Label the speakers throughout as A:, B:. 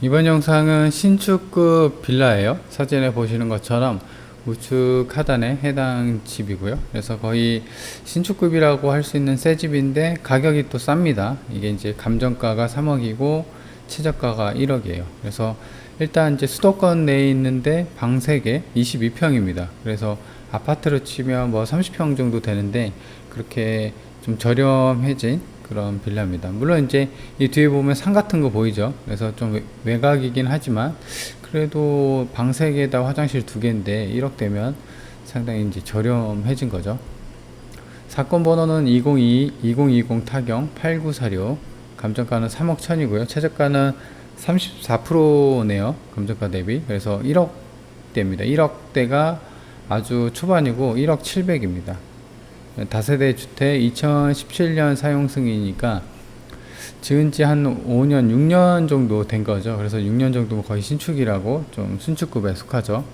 A: 이번 영상은 신축급 빌라예요. 사진에 보시는 것처럼 우측 하단에 해당 집이고요. 그래서 거의 신축급이라고 할 수 있는 새 집인데 가격이 또 쌉니다. 이게 이제 감정가가 3억이고 최저가가 1억이에요. 그래서 일단 이제 수도권 내에 있는데 방 3개 22평입니다. 그래서 아파트로 치면 뭐 30평 정도 되는데 그렇게 좀 저렴해진 그런 빌라입니다. 물론 이제 이 뒤에 보면 산 같은 거 보이죠. 그래서 좀 외곽이긴 하지만 그래도 방 3개에다 화장실 2개인데 1억 되면 상당히 이제 저렴해진 거죠. 사건 번호는 2020 타경 8946, 감정가는 3억 1000이고요. 최저가는 34%네요. 감정가 대비. 그래서 1억대입니다. 1억대가 아주 초반이고 1억 700입니다. 다세대 주택 2017년 사용 승인이니까 지은 지 한 5년, 6년 정도 된 거죠. 그래서 6년 정도 거의 신축이라고 좀 신축급에 속하죠.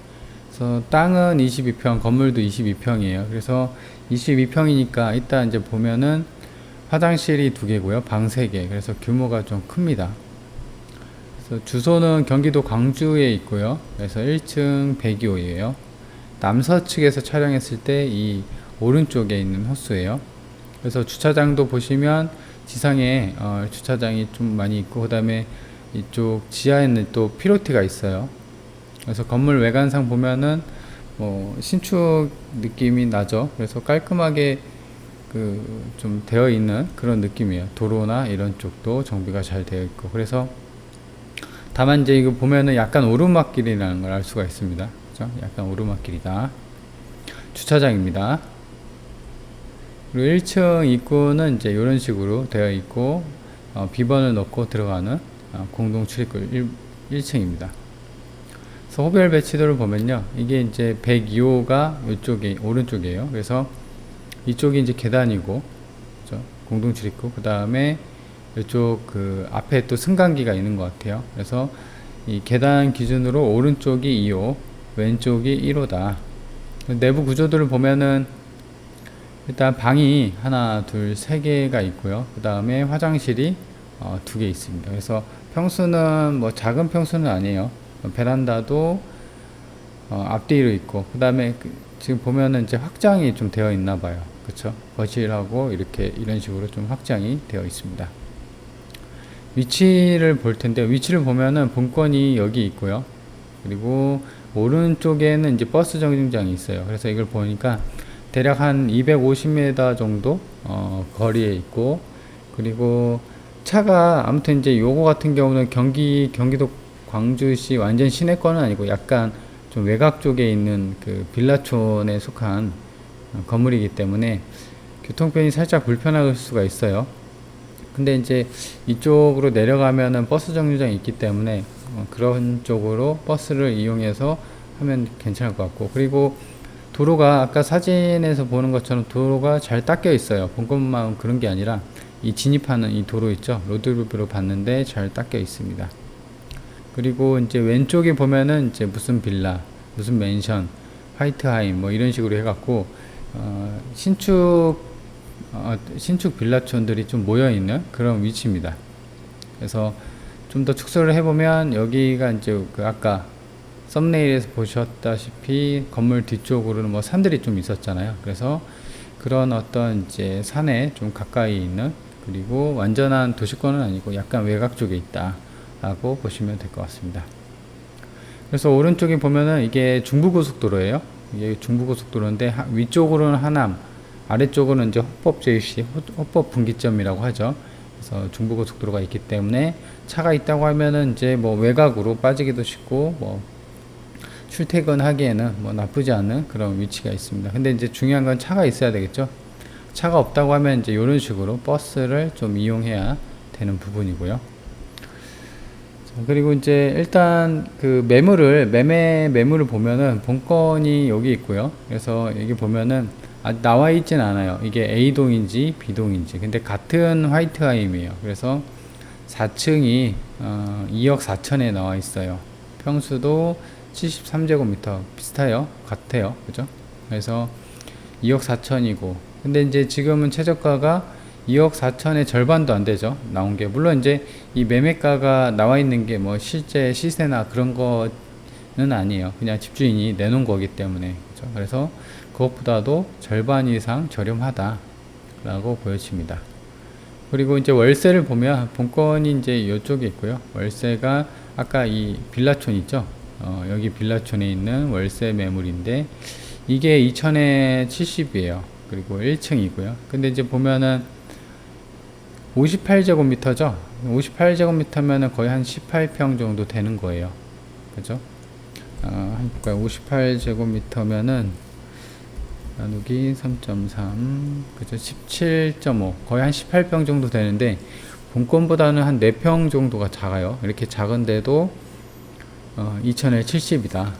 A: 그래서 땅은 22평, 건물도 22평이에요. 그래서 22평이니까 이따 이제 보면은 화장실이 2개고요. 방 3개. 그래서 규모가 좀 큽니다. 그래서 주소는 경기도 광주에 있고요. 그래서 1층 102호예요. 남서측에서 촬영했을 때 이 오른쪽에 있는 호수예요. 그래서 주차장도 보시면 지상에 주차장이 좀 많이 있고, 그 다음에 이쪽 지하에는 또 피로티가 있어요. 그래서 건물 외관상 보면은 뭐 신축 느낌이 나죠. 그래서 깔끔하게 그 좀 되어 있는 그런 느낌이에요. 도로나 이런 쪽도 정비가 잘 되어 있고. 그래서 다만 이제 이거 보면은 약간 오르막길이라는 걸 알 수가 있습니다. 그죠? 약간 오르막길이다. 주차장입니다. 그리고 1층 입구는 이제 이런 식으로 되어 있고, 비번을 넣고 들어가는 공동 출입구 1층입니다. 그래서 호별 배치도를 보면요, 이게 이제 102호가 이쪽에 오른쪽이에요. 그래서 이쪽이 이제 계단이고, 그렇죠? 공동 출입구. 그 다음에 이쪽 그 앞에 또 승강기가 있는 것 같아요. 그래서 이 계단 기준으로 오른쪽이 2호, 왼쪽이 1호다. 내부 구조들을 보면은 일단 방이 하나, 둘, 3개가 있고요. 그 다음에 화장실이 2개 있습니다. 그래서 평수는 뭐 작은 평수는 아니에요. 베란다도 앞뒤로 있고, 그 다음에 지금 보면은 이제 확장이 좀 되어 있나 봐요. 그쵸? 거실하고 이렇게 이런 식으로 좀 확장이 되어 있습니다. 위치를 볼 텐데, 위치를 보면은 본건이 여기 있고요. 그리고 오른쪽에는 이제 버스 정류장이 있어요. 그래서 이걸 보니까 대략 한 250m 정도 거리에 있고, 그리고 차가 아무튼 이제 요거 같은 경우는 경기도 광주시 완전 시내권은 아니고 약간 좀 외곽 쪽에 있는 그 빌라촌에 속한 건물이기 때문에 교통편이 살짝 불편할 수가 있어요. 근데 이제 이쪽으로 내려가면은 버스 정류장이 있기 때문에 그런 쪽으로 버스를 이용해서 하면 괜찮을 것 같고, 그리고 도로가 아까 사진에서 보는 것처럼 도로가 잘 닦여 있어요. 본건만 그런 게 아니라 이 진입하는 이 도로 있죠. 로드뷰로 봤는데 잘 닦여 있습니다. 그리고 이제 왼쪽에 보면은 이제 무슨 빌라, 무슨 맨션, 화이트하임 뭐 이런 식으로 해갖고 신축 빌라촌들이 좀 모여 있는 그런 위치입니다. 그래서 좀 더 축소를 해보면 여기가 이제 그 아까 썸네일에서 보셨다시피 건물 뒤쪽으로는 뭐 산들이 좀 있었잖아요. 그래서 그런 어떤 이제 산에 좀 가까이 있는, 그리고 완전한 도시권은 아니고 약간 외곽 쪽에 있다 라고 보시면 될 것 같습니다. 그래서 오른쪽에 보면은 이게 중부고속도로예요. 이게 중부고속도로인데 위쪽으로는 하남, 아래쪽으로는 이제 호법 JC, 호법 분기점이라고 하죠. 그래서 중부고속도로가 있기 때문에 차가 있다고 하면은 이제 뭐 외곽으로 빠지기도 쉽고 뭐 출퇴근하기에는 뭐 나쁘지 않은 그런 위치가 있습니다. 근데 이제 중요한 건 차가 있어야 되겠죠. 차가 없다고 하면 이제 이런 식으로 버스를 좀 이용해야 되는 부분이고요. 그리고 이제 일단 그 매물을 보면은 본건이 여기 있고요. 그래서 여기 보면은 나와 있진 않아요. 이게 A동인지 B동인지. 근데 같은 화이트하임이에요. 그래서 4층이 2억 4천에 나와 있어요. 평수도 73제곱미터 비슷해요. 같아요. 그죠? 그래서 2억 4천이고. 근데 이제 지금은 최저가가 2억 4천의 절반도 안 되죠. 나온 게. 물론 이제 이 매매가가 나와 있는 게 뭐 실제 시세나 그런 거는 아니에요. 그냥 집주인이 내놓은 거기 때문에. 그죠? 그래서 그것보다도 절반 이상 저렴하다라고 보여집니다. 그리고 이제 월세를 보면 본건이 이제 이쪽에 있고요. 월세가 아까 이 빌라촌 있죠. 여기 빌라촌에 있는 월세 매물인데 이게 2천에 70이에요. 그리고 1층이고요. 근데 이제 보면은 58제곱미터죠. 58제곱미터면은 거의 한 18평 정도 되는 거예요. 그죠? 한번 58제곱미터면은 나누기 3.3 그죠? 17.5 거의 한 18평 정도 되는데 본건보다는 한 4평 정도가 작아요. 이렇게 작은데도 2천에 70이다.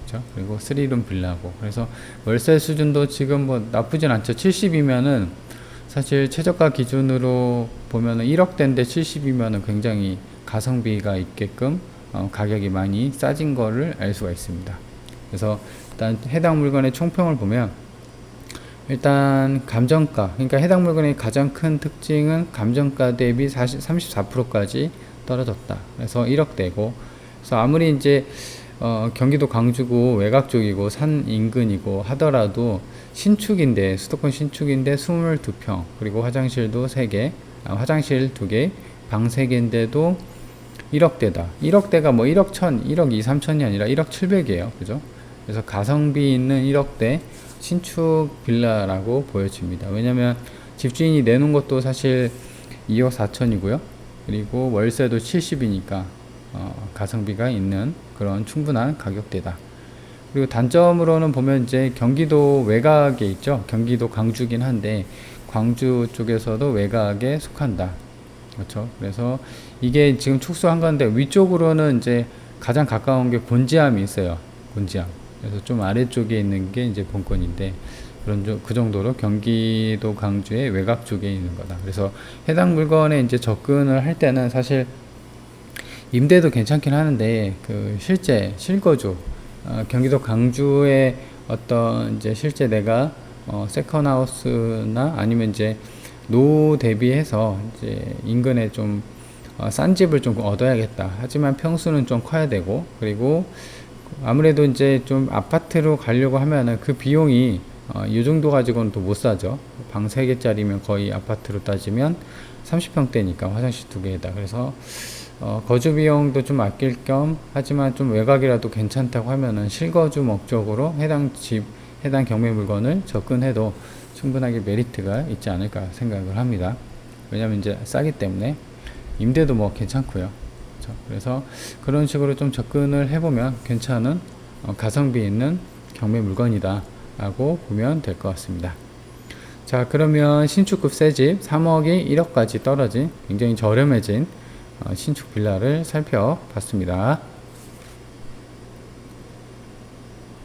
A: 그죠? 그리고 3룸 빌라고. 그래서 월세 수준도 지금 뭐 나쁘진 않죠. 70이면은 사실 최저가 기준으로 보면은 1억대인데 70이면은 굉장히 가성비가 있게끔 가격이 많이 싸진 거를 알 수가 있습니다. 그래서 일단 해당 물건의 총평을 보면 일단 감정가, 그러니까 해당 물건의 가장 큰 특징은 감정가 대비 34%까지 떨어졌다. 그래서 1억대고, 그래서 아무리 이제 경기도 광주고 외곽 쪽이고 산 인근이고 하더라도 신축인데, 수도권 신축인데 22평, 그리고 화장실도 3개, 화장실 2개, 방 3개인데도 1억대다. 1억대가 뭐 1억 1000, 1억 2, 3천이 아니라 1억 7백이에요. 그죠? 그래서 가성비 있는 1억대 신축 빌라라고 보여집니다. 왜냐면 집주인이 내놓은 것도 사실 2억 4천이고요. 그리고 월세도 70이니까 가성비가 있는 그런 충분한 가격대다. 그리고 단점으로는 보면 이제 경기도 외곽에 있죠. 경기도 광주긴 한데 광주 쪽에서도 외곽에 속한다. 그렇죠. 그래서 이게 지금 축소한 건데 위쪽으로는 이제 가장 가까운 게 곤지암이 있어요. 곤지암. 그래서 좀 아래쪽에 있는 게 이제 본건인데 그 정도로 경기도 광주의 외곽 쪽에 있는 거다. 그래서 해당 물건에 이제 접근을 할 때는 사실 임대도 괜찮긴 하는데 그 실제 실거주 경기도 광주의 어떤 이제 실제 내가 세컨하우스나 아니면 이제 노 대비해서 이제 인근에 좀 싼 집을 좀 얻어야겠다. 하지만 평수는 좀 커야 되고, 그리고 아무래도 이제 좀 아파트로 가려고 하면은 그 비용이 이 정도 가지고는 또 못 사죠. 방 3개짜리면 거의 아파트로 따지면 30평대니까 화장실 2개에다. 그래서 거주 비용도 좀 아낄 겸, 하지만 좀 외곽이라도 괜찮다고 하면은 실거주 목적으로 해당 집, 해당 경매 물건을 접근해도 충분하게 메리트가 있지 않을까 생각을 합니다. 왜냐면 이제 싸기 때문에 임대도 뭐 괜찮고요. 그렇죠? 그래서 그런 식으로 좀 접근을 해보면 괜찮은 가성비 있는 경매 물건이다 라고 보면 될 것 같습니다. 자, 그러면 신축급 새집 3억이 1억까지 떨어진 굉장히 저렴해진 신축 빌라를 살펴봤습니다.